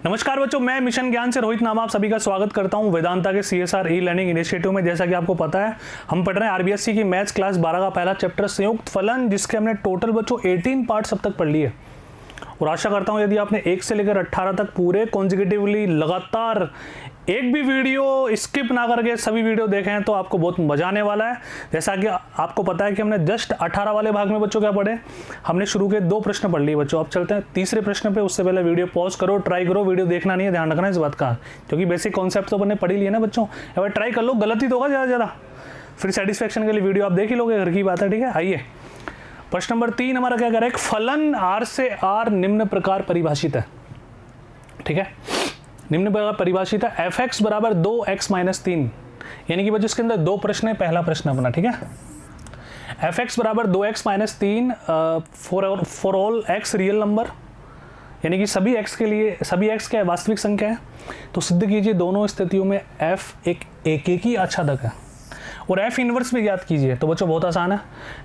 नमस्कार बच्चों, मैं मिशन ज्ञान से रोहित नाम आप सभी का स्वागत करता हूं वेदांता के सीएसआर ई लर्निंग इनिशिएटिव में। जैसा कि आपको पता है, हम पढ़ रहे हैं आरबीएससी की मैथ्स क्लास 12 का पहला चैप्टर संयुक्त फलन, जिसके हमने टोटल बच्चों 18 पार्ट्स अब तक पढ़ लिए। और आशा करता हूं यदि आपने 1 से लेकर 18 तक पूरे कॉन्जिक्यूटिवली लगातार एक भी वीडियो स्किप ना करके सभी वीडियो देखे हैं तो आपको बहुत मजा आने वाला है। जैसा कि आपको पता है कि हमने जस्ट 18 वाले भाग में बच्चों क्या पढ़े, हमने शुरू के 2 प्रश्न पढ़ लिए बच्चों। अब चलते हैं तीसरे प्रश्न पे। उससे पहले वीडियो पॉज करो, ट्राई करो, वीडियो देखना नहीं है, ध्यान रखना इस बात का, क्योंकि बेसिक कॉन्सेप्ट तो अपने पढ़ ही लिए ना बच्चों। अब ट्राई कर लो, गलत ही तो होगा ज़्यादा, फिर सेटिस्फेक्शन के लिए वीडियो आप देख ही लोगे, घर की बात है। ठीक है, आइए प्रश्न नंबर 3 हमारा क्या कह रहा है। एक फलन R से R निम्न प्रकार परिभाषित है। ठीक है, निम्न प्रकार परिभाषित है f(x) बराबर 2x - 3। यानी कि बच्चों इसके अंदर 2 प्रश्न है। पहला प्रश्न अपना, ठीक है, f(x) बराबर 2x - 3 for all x real number, यानी कि सभी x के लिए, सभी x क्या है, वास्तविक संख्या है। तो सिद्ध कीजिए दोनों स्थितियों में f एक एकेकी आच्छादक है। और f इनवर्स भी ज्ञात कीजिए। तो बच्चों बहुत आसान है,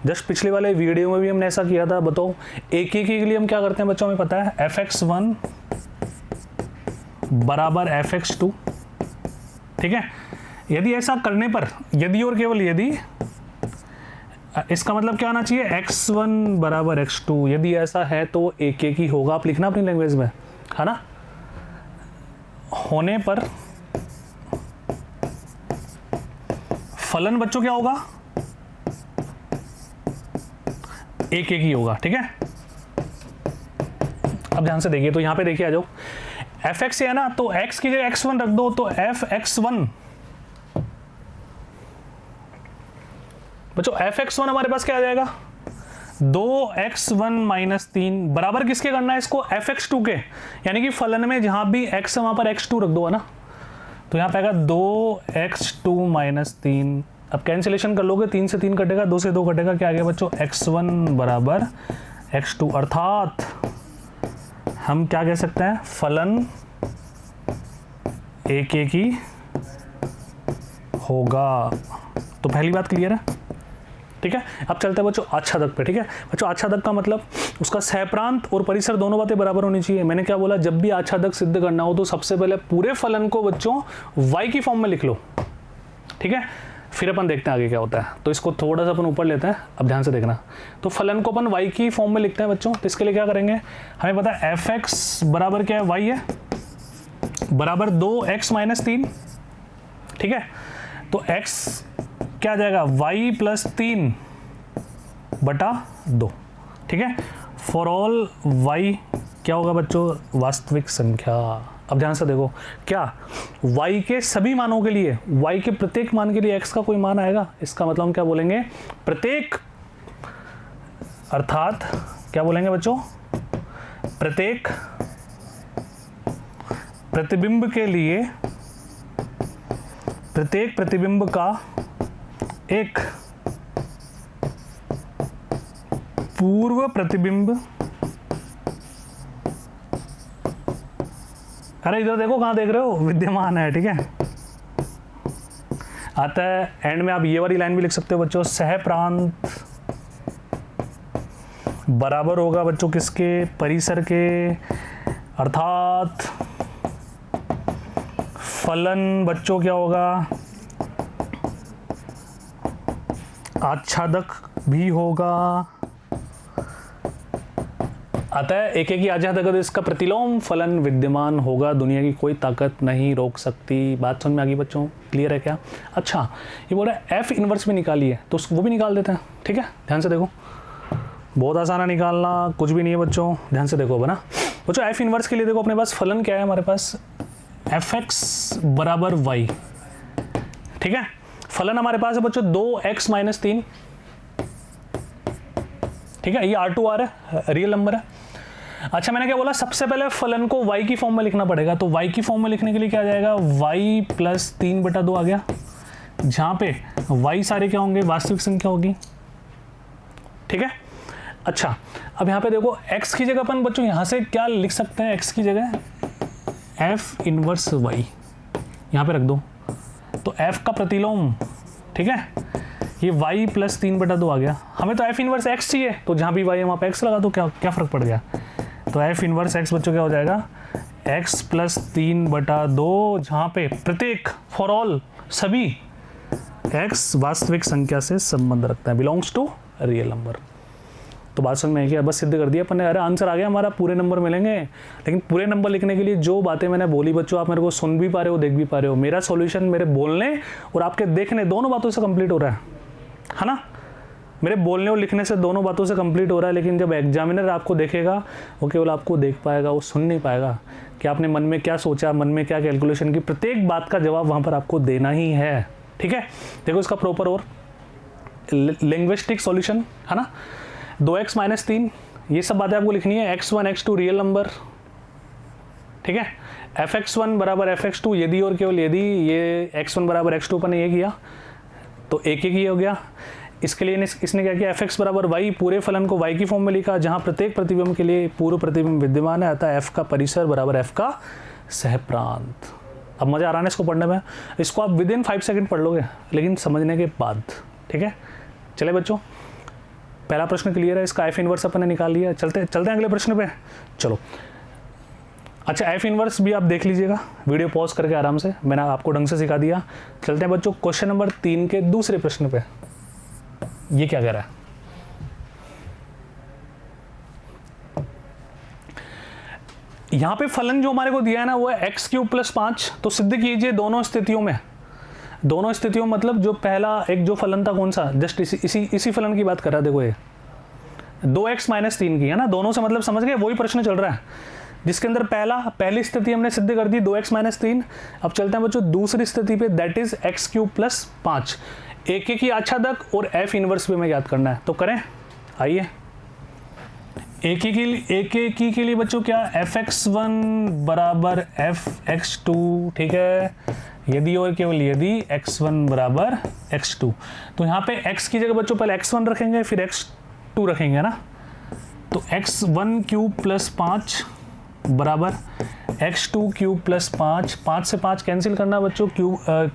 जस्ट पिछले वाले वीडियो में भी हमने ऐसा किया था। बताओ एकेकी के लिए हम क्या करते हैं बच्चों, हमें पता है f(x1) बराबर f(x2). ठीक है, यदि ऐसा करने पर, यदि और केवल यदि, इसका मतलब क्या आना चाहिए, x1 बराबर x2। यदि ऐसा है तो एकेकी होगा। आप लिखना अपनी लैंग्वेज में, है ना। होने पर फलन बच्चों क्या होगा, एकेकी होगा। ठीक है, अब ध्यान से देखिए, तो यहां पे देखिए, आ जाओ, f(x) है ना, तो x की जगह x1 रख दो, तो f(x1) बच्चों f(x1) हमारे पास क्या आ जाएगा, 2x1 - 3 बराबर किसके करना है इसको, f(x2) के। यानी कि फलन में जहां भी x है वहां पर x2 रख दो, है ना। तो यहां पे आएगा 2x2 - 3। अब कैंसिलेशन कर लोगे, 3 से 3 कटेगा, 2 से 2 कटेगा, क्या आ गया बच्चों, x1 बराबर x2। अर्थात हम क्या कह सकते हैं, फलन एकेकी होगा। तो पहली बात क्लियर है। ठीक है, अब चलते हैं बच्चों आच्छादक पे। ठीक है बच्चों, आच्छादक का मतलब उसका सहप्रांत और परिसर दोनों बातें बराबर होनी चाहिए। मैंने क्या बोला, जब भी आच्छादक सिद्ध करना हो तो सबसे पहले पूरे फलन को बच्चों y की फॉर्म में लिख लो। ठीक है, फिर अपन देखते हैं आगे क्या होता है। तो इसको थोड़ा सा अपन ऊपर लेते हैं, अब ध्यान से देखना। तो फलन को अपन y की फॉर्म में लिखते हैं बच्चों। तो इसके लिए क्या करेंगे, हमें पता है f(x) बराबर क्या है, y है, बराबर 2x - 3। ठीक है, तो x क्या आ जाएगा, y + 3 बटा 2। ठीक है, फॉर ऑल y क्या होगा बच्चों, वास्तविक संख्या। अब ध्यान से देखो, क्या y के सभी मानों के लिए, y के प्रत्येक मान के लिए x का कोई मान आएगा। इसका मतलब हम क्या बोलेंगे, प्रत्येक, अर्थात क्या बोलेंगे बच्चों, प्रत्येक प्रतिबिंब के लिए, प्रत्येक प्रतिबिंब का एक पूर्व प्रतिबिंब, अरे इधर देखो, कहां देख रहे हो, विद्यमान है। ठीक है, आता है एंड में, आप ये वाली लाइन भी लिख सकते हो बच्चों, सहप्रांत बराबर होगा बच्चों किसके, परिसर के। अर्थात फलन बच्चों क्या होगा, आच्छादक भी होगा। अतः एकेकी आच्छादक, तो इसका प्रतिलोम फलन विद्यमान होगा, दुनिया की कोई ताकत नहीं रोक सकती। बात समझ में आ गई बच्चों, क्लियर है क्या। अच्छा, ये बोल रहा है f इनवर्स भी निकालिए, तो वो भी निकाल देते हैं। ठीक है, ध्यान से देखो, बहुत आसान है निकालना, कुछ भी नहीं है बच्चों। ध्यान से देखो बना बच्चों, f इनवर्स के लिए देखो अपने पास फलन क्या है, हमारे पास f(x) बराबर y। ठीक है, फलन हमारे पास है बच्चों 2x - 3। ठीक है, ये R2R है, रियल नंबर है। अच्छा, मैंने क्या बोला, सबसे पहले फलन को y की फॉर्म में लिखना पड़ेगा। तो y की फॉर्म में लिखने के लिए क्या आ जाएगा, y + 3 बटा 2 आ गया, जहां पे y सारे क्या होंगे, वास्तविक संख्या होगी। ठीक है, अच्छा, अब यहाँ पे देखो x की जगह अपन बच्चों यहाँ से क्या लिख सकते हैं, x की जगह f इनवर्स y यहाँ पे रख दो, तो f का प्रतिलोम। ठीक है, ये y + 3 बटा 2 आ गया। हमें तो f इनवर्स x चाहिए, तो जहाँ भी y है वहाँ पे x लगा दो, क्या फर्क पड़ गया। तो f इनवर्स x बच्चों क्या हो जाएगा, x प्लस 3/2, जहाँ पे प्रत्येक फॉर ऑल सभी x वास्तविक संख्या से संबंध रखता है, बिलोंग्स टू रियल नंबर। तो बात समझ में क्या, बस सिद्ध कर दिया अपन ने। अरे आंसर आ गया हमारा, पूरे नंबर मिलेंगे। लेकिन पूरे नंबर लिखने के लिए जो बातें मैंने बोली बच्चों, आप मेरे को सुन भी पा रहे हो, देख भी पा रहे हो। मेरा सॉल्यूशन मेरे बोलने और आपके देखने दोनों बातों से कंप्लीट हो रहा है ना। मेरे बोलने और लिखने से दोनों बातों से कंप्लीट हो रहा है। लेकिन जब एग्जामिनर आपको देखेगा, वो केवल आपको देख पाएगा, वो सुन नहीं पाएगा कि आपने मन में क्या सोचा, मन में क्या कैलकुलेशन की। प्रत्येक बात का जवाब वहाँ पर आपको देना ही है, ठीक है। देखो इसका प्रॉपर और लिंग्विस्टिक सॉल्यूशन है ना। 2x - 3, ये सब बातें आपको लिखनी है। x1 x2 रियल नंबर, ठीक है। fx1 = fx2 यदि और केवल यदि ये x1 = x2 अपन ने ये किया तो एक ही हो गया। इसके लिए इसने क्या किया, fx = y, पूरे फलन को y की फॉर्म में लिखा, जहां प्रत्येक प्रतिबिंब के लिए पूर्व प्रतिबिंब विद्यमान है, अतः f का परिसर = f का सहप्रांत। अब मजा आ रहा है इसको पढ़ने में। इसको आप विदिन 5 सेकंड पढ़ लोगे, लेकिन समझने के बाद, ठीक है। चले बच्चों, पहला प्रश्न क्लियर है, इसका f इनवर्स अपन ने निकाल लिया। चलते हैं अगले प्रश्न पे, चलो। अच्छा, f इनवर्स भी आप देख लीजिएगा, वीडियो पॉज करके आराम से, मैंने आपको ढंग से सिखा दिया। चलते हैं बच्चों क्वेश्चन नंबर 3 के दूसरे प्रश्न पे। ये क्या कह रहा है, यहां पे फलन जो हमारे को दिया है ना, वो है x³ + 5। तो सिद्ध कीजिए दोनों स्थितियों में मतलब जो पहला एक जो फलन था, कौन सा, जस्ट इसी फलन की बात कर रहा है। देखो ये 2x - 3 की है ना, दोनों से मतलब समझ गए, वही प्रश्न चल रहा है जिसके अंदर पहली स्थिति हमने सिद्ध कर दी 2x - 3। अब चलते हैं बच्चों दूसरी स्थिति पे, दैट इज x³ + 5। एक ही आच्छादक और f इनवर्स भी हमें याद करना है, तो करें। आइए, एक ही के लिए बच्चों क्या, fx1 = fx2, ठीक है। यदि और केवल यदि x1 = x2, तो यहाँ पे x की जगह बच्चों पहले x1 रखेंगे, फिर x2 रखेंगे ना। तो x1³ + 5 बराबर x2³ + 5। 5 से 5 कैंसिल करना बच्चों,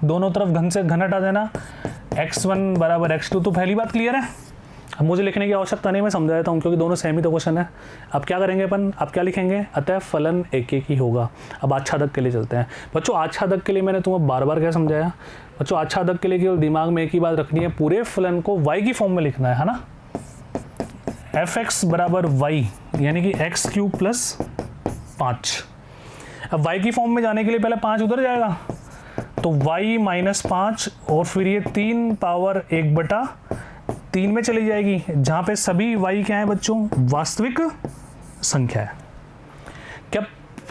दोनों तरफ घन से घन हटा देना, x1 = x2। तो पहली बात क्लियर है, अब मुझे लिखने की आवश्यकता नहीं, मैं समझा देता हूँ, क्योंकि दोनों सेम ही तो क्वेश्चन है। अब क्या करेंगे अपन, अब क्या लिखेंगे, अतः फलन एक ही होगा। अब आच्छादक के लिए चलते हैं बच्चों। आच्छादक के लिए मैंने तुम्हें बार बार क्या समझाया बच्चों, आच्छादक के लिए केवल दिमाग में एक ही बात रखनी है, पूरे फलन को y की फॉर्म में लिखना है ना। fx = y, यानी कि x³ + 5। अब y की फॉर्म में जाने के लिए पहले 5 उधर जाएगा, तो y - 5 और फिर ये 3 पावर 1/3 में चली जाएगी, जहां पे सभी y क्या है बच्चों, वास्तविक संख्या है। क्या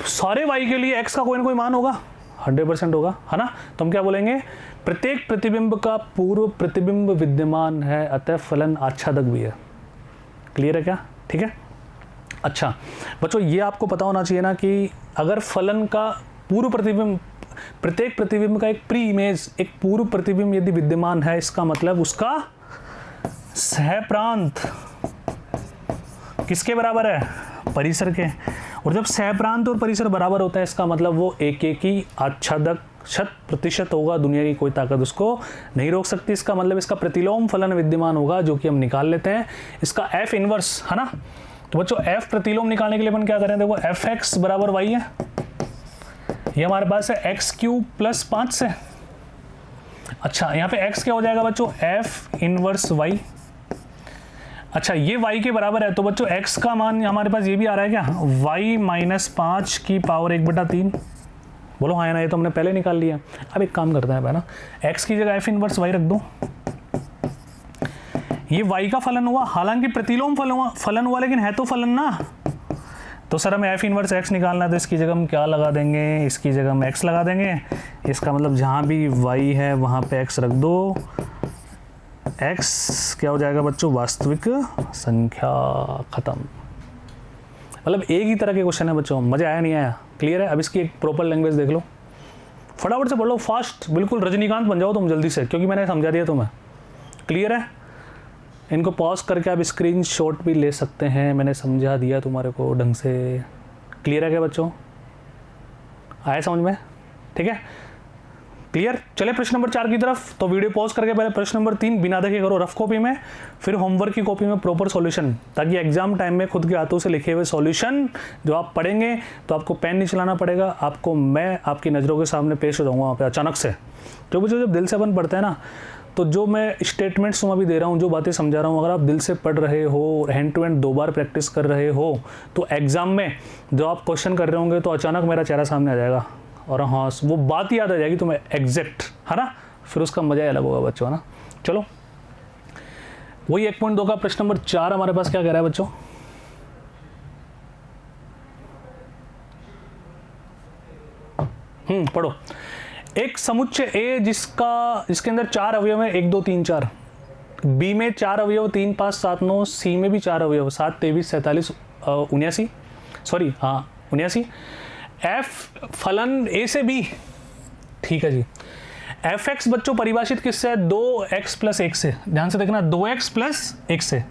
सारे y के लिए x का कोई ना कोई मान होगा, 100% होगा, है ना। तो हम क्या बोलेंगे, प्रत्येक प्रतिबिंब का पूर्व प्रतिबिंब विद्यमान है, अतः फलन आच्छादक भी है। क्लियर है क्या, ठीक है। अच्छा बच्चों, ये आपको पता होना चाहिए ना कि अगर फलन का पूर्व प्रतिबिंब, प्रत्येक प्रतिबिंब का एक प्री इमेज, एक पूर्व प्रतिबिंब यदि विद्यमान है, इसका मतलब उसका सहप्रांत किसके बराबर है, परिसर के। और जब सहप्रांत और परिसर बराबर होता है, इसका मतलब वो एक ही आच्छादक 100% होगा, दुनिया की कोई ताकत उसको नहीं रोक सकती। इसका मतलब इसका प्रतिलोम फलन विद्यमान होगा, जो कि हम निकाल लेते हैं, इसका f इनवर्स, है ना। तो बच्चों f प्रतिलोम निकालने के लिए अपन क्या करें, देखो fx = y है, ये हमारे पास है x³ + 5 से। अच्छा, यहाँ पे x क्या हो जाएगा बच्चों, f इनवर्स y। अच्छा, ये y के बराबर है, तो बच्चों x का मान हमारे पास ये भी आ रहा है क्या, y - 5 की पावर 1/3। बोलो हाँ या ना, ये तो हमने पहले निकाल लिया। अब एक काम करते हैं ना, x की जगह f इनवर्स y रख दो, ये y का फलन हुआ, हालांकि प्रतिलोम फलन हुआ, लेकिन है तो फलन ना। तो सर हमें f इनवर्स x निकालना है, तो इसकी जगह हम क्या लगा देंगे, इसकी जगह हम x लगा देंगे। इसका मतलब जहाँ भी y है वहाँ पे x रख दो, x क्या हो जाएगा बच्चों, वास्तविक संख्या, खत्म। मतलब एक ही तरह के क्वेश्चन है बच्चों, मजा आया नहीं आया, क्लियर है। अब इसकी एक प्रॉपर लैंग्वेज देख लो, फटाफट से पढ़ लो, फास्ट, बिल्कुल रजनीकांत बन जाओ तुम जल्दी से, क्योंकि मैंने समझा दिया तुम्हें, क्लियर है। इनको पॉज करके आप स्क्रीनशॉट भी ले सकते हैं, मैंने समझा दिया तुम्हारे को ढंग से। क्लियर है क्या बच्चों, आया समझ में, ठीक है। क्लियर। चले प्रश्न नंबर 4 की तरफ। तो वीडियो पॉज करके पहले प्रश्न नंबर 3 बिना देखे करो रफ कॉपी में, फिर होमवर्क की कॉपी में प्रॉपर सॉल्यूशन, ताकि एग्जाम टाइम में खुद के हाथों से लिखे हुए सॉल्यूशन जो आप पढ़ेंगे तो आपको पेन नहीं चलाना पड़ेगा, आपको मैं आपकी नज़रों के सामने पेश हो जाऊँगा वहाँ पे अचानक से। क्योंकि जब दिल से अपन पढ़ते हैं ना, तो जो मैं स्टेटमेंट्स मैं अभी दे रहा हूँ, जो बातें समझा रहा हूँ, अगर आप दिल से पढ़ रहे हो, हैंड टू हैंड 2 बार प्रैक्टिस कर रहे हो, तो एग्जाम में जो आप क्वेश्चन कर रहे होंगे तो अचानक मेरा चेहरा सामने आ जाएगा और हाँ वो बात याद आ जाएगी तुम्हें एग्जैक्ट, है ना। फिर उसका मजा ही अलग होगा बच्चों, है ना। चलो वही 1.2 का प्रश्न नंबर 4 हमारे पास क्या कह रहा है बच्चों। पढ़ो। एक समुच्चय ए जिसके अंदर 4 अवयव है, 1 2 3 4, बी में 4 अवयव 3 5 7 9, सी में भी 4 अवयव 7 23 47 79, सॉरी हाँ 79। एफ फलन ए से बी, ठीक है जी। एफ एक्स बच्चों परिभाषित किससे है, 2x प्लस 1 से, ध्यान से देखना 2x प्लस 1 से,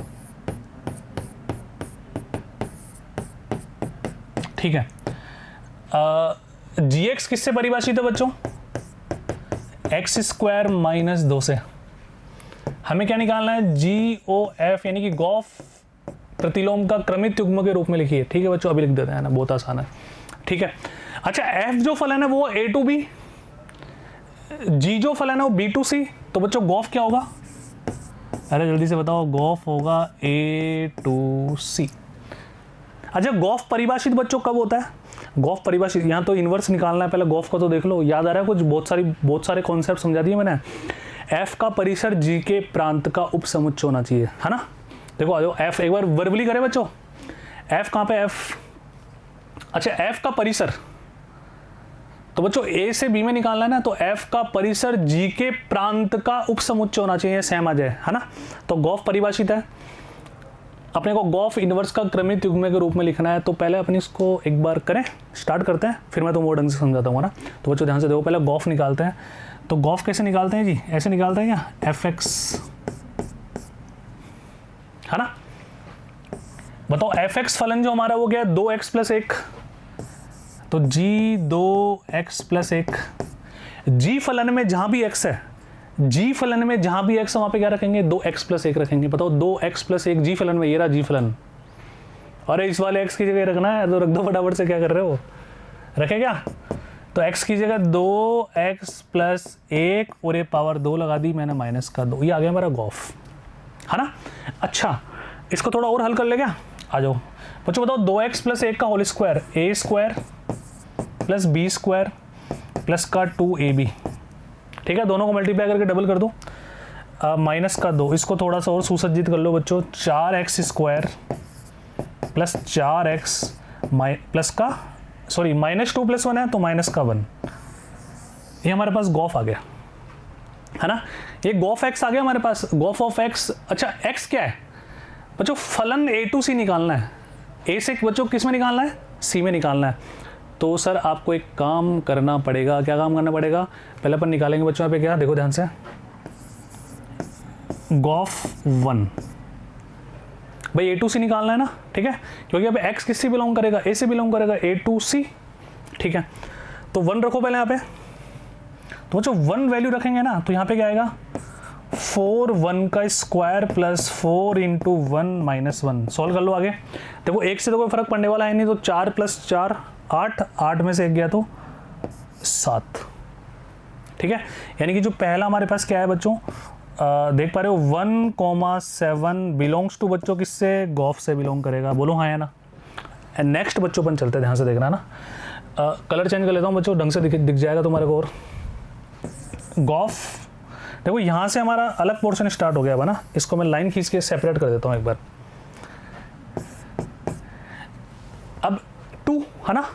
ठीक है। जी एक्स किससे परिभाषित है बच्चों, एक्स स्क्वायर माइनस 2 से। हमें क्या निकालना है, जी ओ एफ यानी कि गॉफ प्रतिलोम का क्रमित युग्म के रूप में लिखिए, ठीक है बच्चों, अभी लिख देते हैं ना, बहुत आसान है, ठीक है। अच्छा एफ जो फलन है वो ए टू बी, जी जो फलन है वो बी टू सी, तो बच्चों गॉफ क्या होगा, अरे जल्दी से बताओ, गॉफ होगा ए टू सी। अच्छा गॉफ परिभाषित बच्चों कब होता है, गॉफ परिभाषित, यहाँ तो इन्वर्स निकालना है, पहले गॉफ का तो देख लो, याद आ रहा है कुछ, बहुत सारे कॉन्सेप्ट समझा दिए मैंने। एफ का परिसर जी के प्रांत का उपसमुच्चय होना चाहिए, है ना। देखो आ जाओ, एफ एक बार वर्बली करें बच्चों, एफ कहाँ पे, एफ, अच्छा एफ का परिसर, तो बच्चों ए से बी में निकालना है ना, तो एफ का परिसर जी के प्रांत का उपसमुच्चय होना चाहिए, सेम आ जाए, है ना। तो गॉफ परिभाषित है, अपने को गॉफ इनवर्स का क्रमित युग्म के रूप में लिखना है, तो पहले अपनी इसको एक बार करें, स्टार्ट करते हैं, फिर मैं तुमको ढंग से समझाता हूँ ना। तो बच्चों ध्यान से देखो, पहले गॉफ निकालते हैं। तो गॉफ कैसे निकालते हैं जी, ऐसे निकालते हैं क्या, एफ एक्स, है ना। बताओ एफ एक्स फलन जो हमारा वो क्या है, 2x प्लस 1, तो जी 2x प्लस 1। जी फलन में जहां भी x है, जी फलन में जहां भी x है वहां पे क्या रखेंगे, 2x प्लस 1 रखेंगे। बताओ 2x प्लस 1 जी फलन में, ये रहा जी फलन, अरे इस वाले x की जगह रखना है तो रख दो फटाफट से, क्या कर रहे हो, रखे क्या। तो x की जगह 2x प्लस 1 और ये पावर 2 लगा दी मैंने माइनस का 2, ये आ गया हमारा गॉफ, है ना। अच्छा इसको थोड़ा और हल कर ले क्या, आ जाओ बच्चों। बताओ 2x प्लस 1 का whole square, a square plus b square plus का 2ab, ठीक है। दोनों को मल्टीप्लाई करके डबल कर दो, माइनस का 2, इसको थोड़ा सा और सुसज्जित कर लो बच्चों, 4x square plus 4x plus का, सॉरी -2 प्लस 1 है तो माइनस का 1, ये हमारे पास गॉफ आ गया, है ना। ये गॉफ एक्स आ गया हमारे पास, गॉफ ऑफ एक्स। अच्छा एक्स क्या है बच्चों, फलन ए टू सी निकालना है, ए से बच्चों किस में निकालना है, सी में निकालना है। तो सर आपको एक काम करना पड़ेगा, क्या काम करना पड़ेगा, पहले अपन निकालेंगे बच्चों यहाँ पे क्या, देखो ध्यान से, गॉफ 1, भाई ए टू सी निकालना है ना, ठीक है, क्योंकि यहाँ पे एक्स किससे बिलोंग करेगा, ए से बिलोंग करेगा, ए टू सी, ठीक है। तो 1 रखो पहले यहाँ पे, तो बच्चों 1 वैल्यू रखेंगे ना, तो यहाँ पे क्या आएगा, 4 1 का square plus 4 into 1 minus 1, solve कर लो आगे। देखो एक से तो कोई फर्क पड़ने वाला है नहीं, तो 4 प्लस 4 8, 8 में से 1 गया तो 7, ठीक है। यानी कि जो पहला हमारे पास क्या है बच्चों, देख पा रहे हो 1,7 बिलोंग्स टू बच्चों किससे, गॉफ से बिलोंग करेगा, बोलो हाँ या ना। एंड नेक्स्ट बच्चों अपन चलते हैं, ध्यान से देखना ना, कलर चेंज कर लेता हूँ बच्चों, ढंग से दिख जाएगा तुम्हारे को। और गॉफ देखो यहाँ से हमारा अलग पोर्शन स्टार्ट हो गया है ना, इसको मैं लाइन खींच के सेपरेट कर देता हूँ एक बार। अब 2 है ना,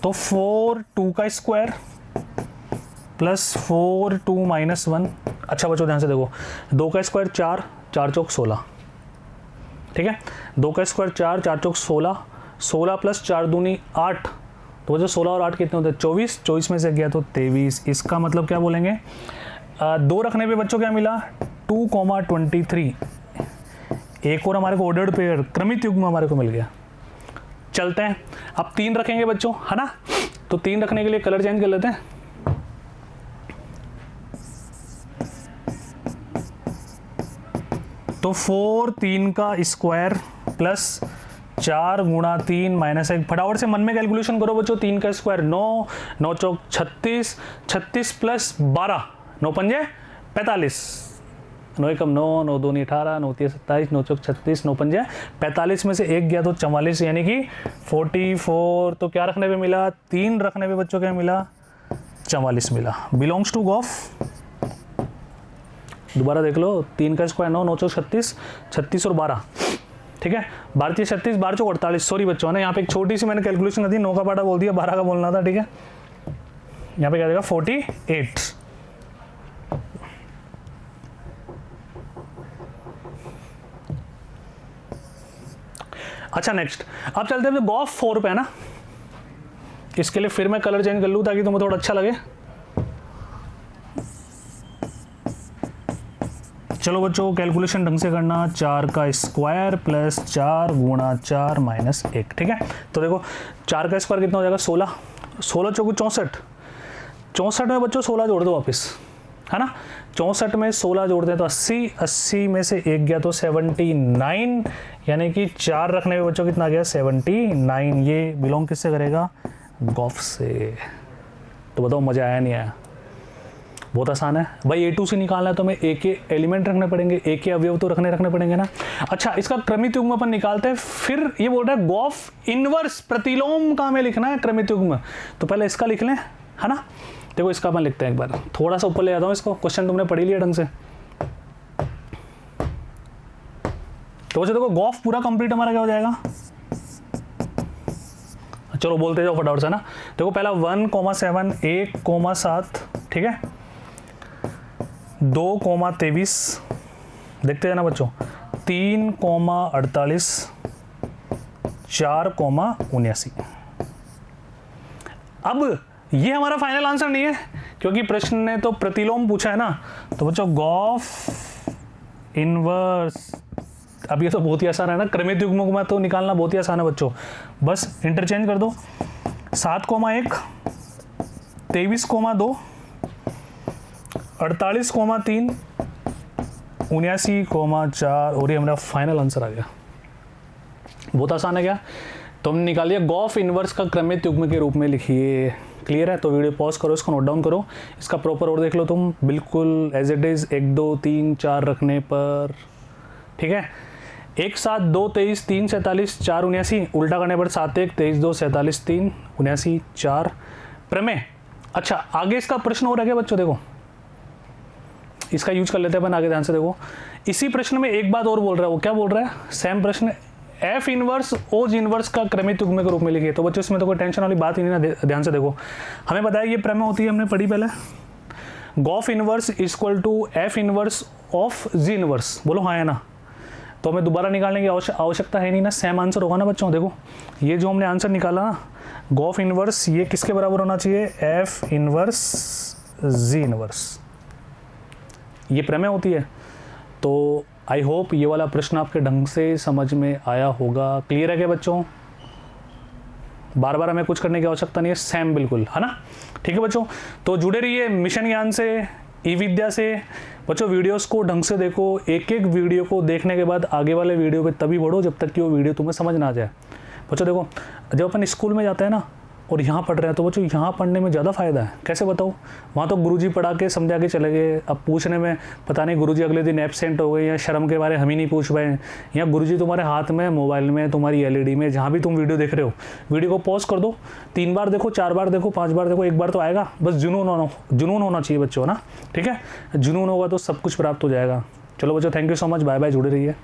तो 4 2 का स्क्वायर प्लस 4 2 माइनस 1। अच्छा बच्चों ध्यान से देखो, 2 का स्क्वायर 4, 4 चौक 16, ठीक है। 2 का स्क्वायर 4, 4 चौक 16, 16 प्लस 4 दूनी 8, तो बच्चों 16 और 8 कितने होते हैं, 24, 24 में से गया तो 23। इसका मतलब क्या बोलेंगे, 2 रखने पे बच्चों क्या मिला, 2,23, एक और हमारे को ऑर्डर्ड पेयर क्रमित युग्म हमारे को मिल गया। चलते हैं अब 3 रखेंगे बच्चों, है ना, तो 3 रखने के लिए कलर चेंज कर लेते हैं। तो 4 3 का स्क्वायर प्लस 4 गुणा 3 माइनस 1। फटाफट से मन में कैलकुलेशन करो बच्चों। 3 का स्क्वायर 9, 9 चौक 36, 36 प्लस 12, 9 पंजे 45, 9 एकम 9, 9 दूनी 18, 9 तीन 27, 9 चौक 36, 9 पंजे 45 में से 1 गया तो 44, यानी कि 44। तो क्या रखने पे मिला? 3 रखने पे बच्चों क्या मिला? 44 मिला। Belongs to gof. दोबारा देख लो, 3 का स्क्वायर 9, 9 चौक 36, 36 और 12, ठीक है। 12 36, 12 चौक 48। सॉरी बच्चों ने यहाँ पे एक छोटी सी मैंने कैलकुलेशन कर दी, 9 का पाटा बोल दिया, 12 का बोलना था, ठीक है। यहाँ पे क्या देगा? 48। अच्छा नेक्स्ट, अब चलते हैं गॉफ 4 पे है ना। इसके लिए फिर मैं कलर चेंज कर लूँ ताकि तुम्हें थोड़ा अच्छा लगे। चलो बच्चों कैलकुलेशन ढंग से करना। 4 का स्क्वायर प्लस 4 गुणा 4 माइनस 1, ठीक है। तो देखो 4 का स्क्वायर कितना हो जाएगा? 16, 16 चौको 64, 64 में बच्चों 16 जोड़ दो वापस, है ना। 64 में 16 जोड़ते हैं तो 80, 80 में से 1 गया तो 79, यानी कि 4 रखने में बच्चों कितना गया? 79। ये बिलोंग किससे करेगा? गॉफ से। तो बताओ मजा आया नहीं आया? बहुत आसान है भाई। A2 से निकालना है तो हमें A के एलिमेंट रखने पड़ेंगे, A के अवयव तो रखने पड़ेंगे ना। अच्छा क्रमिक युग्म अपन निकालते हैं। फिर ये बोल रहा है गॉफ इनवर्स प्रतिलोम का हमें लिखना है क्रमिक युग्म। तो पहले इसका लिख लें, है ना। देखो इसका अपन लिखते हैं एक बार, थोड़ा सा ऊपर ले जाता हूँ इसको। क्वेश्चन तुमने पढ़ी लिया ढंग से। तो देखो गॉफ पूरा कंप्लीट हमारा क्या हो जाएगा? चलो बोलते जाओ फटाफट से ना। देखो पहला 1,7, 1,7, ठीक है। 2,23, देखते हैं ना बच्चों। 3,48, 4,79। अब ये हमारा फाइनल आंसर नहीं है क्योंकि प्रश्न ने तो प्रतिलोम पूछा है ना। तो बच्चों गॉफ इनवर्स, अब ये तो बहुत ही आसान है ना। क्रमिक युग्म में तो निकालना बहुत ही आसान है बच्चों, बस इंटरचेंज कर दो। 7,1, 23,2, 48,3, 79,4 और ये हमारा फाइनल आंसर आ गया। बहुत आसान है क्या? तो हमने निकाल लिया गॉफ इनवर्स का क्रमिक युग्म के रूप में लिखिए। क्लियर है? तो वीडियो पॉज करो, इसको नोट डाउन करो, इसका प्रॉपर और देख लो तुम, बिल्कुल एज इट इज 1 2 3 4 रखने पर, ठीक है। 1 7 2 23 3 47 4 79, उल्टा करने पर 7 1 23 2 47 3 79 4 प्रमेय। अच्छा आगे इसका प्रश्न हो रहा है बच्चों, देखो इसका यूज कर लेते हैं अपन आगे, ध्यान से देखो। इसी प्रश्न में एक बात और बोल रहा है, वो क्या बोल रहा है? सेम प्रश्न, एफ इनवर्स ओज इनवर्स का क्रमिक युग्म के रूप में लिखिए। तो बच्चों इसमें तो कोई टेंशन वाली बात ही नहीं ना। ध्यान से देखो, हमें बताया ये प्रमेय होती है, हमने पढ़ी पहले। Gof inverse equal to f inverse of g inverse, बोलो हाँ है ना। तो हमें दोबारा निकालने की आवश्यकता है नहीं ना, सेम आंसर होगा ना बच्चों। देखो ये जो हमने आंसर निकाला ना, गॉफ इनवर्स, ये किसके बराबर होना चाहिए? एफ इनवर्स जी इनवर्स, ये प्रमेय होती है। तो आई होप ये वाला प्रश्न आपके ढंग से समझ में आया होगा। क्लियर है क्या बच्चों? बार बार हमें कुछ करने की आवश्यकता नहीं है, सेम बिल्कुल, है ना। ठीक है बच्चों, तो जुड़े रहिए मिशन ज्ञान से, ई विद्या से। बच्चों वीडियोस को ढंग से देखो, एक एक वीडियो को देखने के बाद आगे वाले वीडियो पे तभी बढ़ो जब तक कि वो वीडियो तुम्हें समझ ना आ जाए। बच्चों देखो जब अपन स्कूल में जाते हैं ना और यहाँ पढ़ रहे हैं, तो बच्चों यहाँ पढ़ने में ज़्यादा फायदा है। कैसे बताओ? वहाँ तो गुरुजी पढ़ा के समझा के चले गए, अब पूछने में पता नहीं गुरुजी अगले दिन एब्सेंट हो गए या शर्म के बारे हम ही नहीं पूछ पाए, या गुरुजी तुम्हारे हाथ में, मोबाइल में, तुम्हारी एलईडी में, जहाँ भी तुम वीडियो देख रहे हो, वीडियो को पॉज कर दो, 3 बार देखो, 4 बार देखो, 5 बार देखो, एक बार तो आएगा। बस जुनून होना चाहिए बच्चों ना, ठीक है। जुनून होगा तो सब कुछ प्राप्त हो जाएगा। चलो बच्चों thank you so much, bye bye, जुड़े रहिए।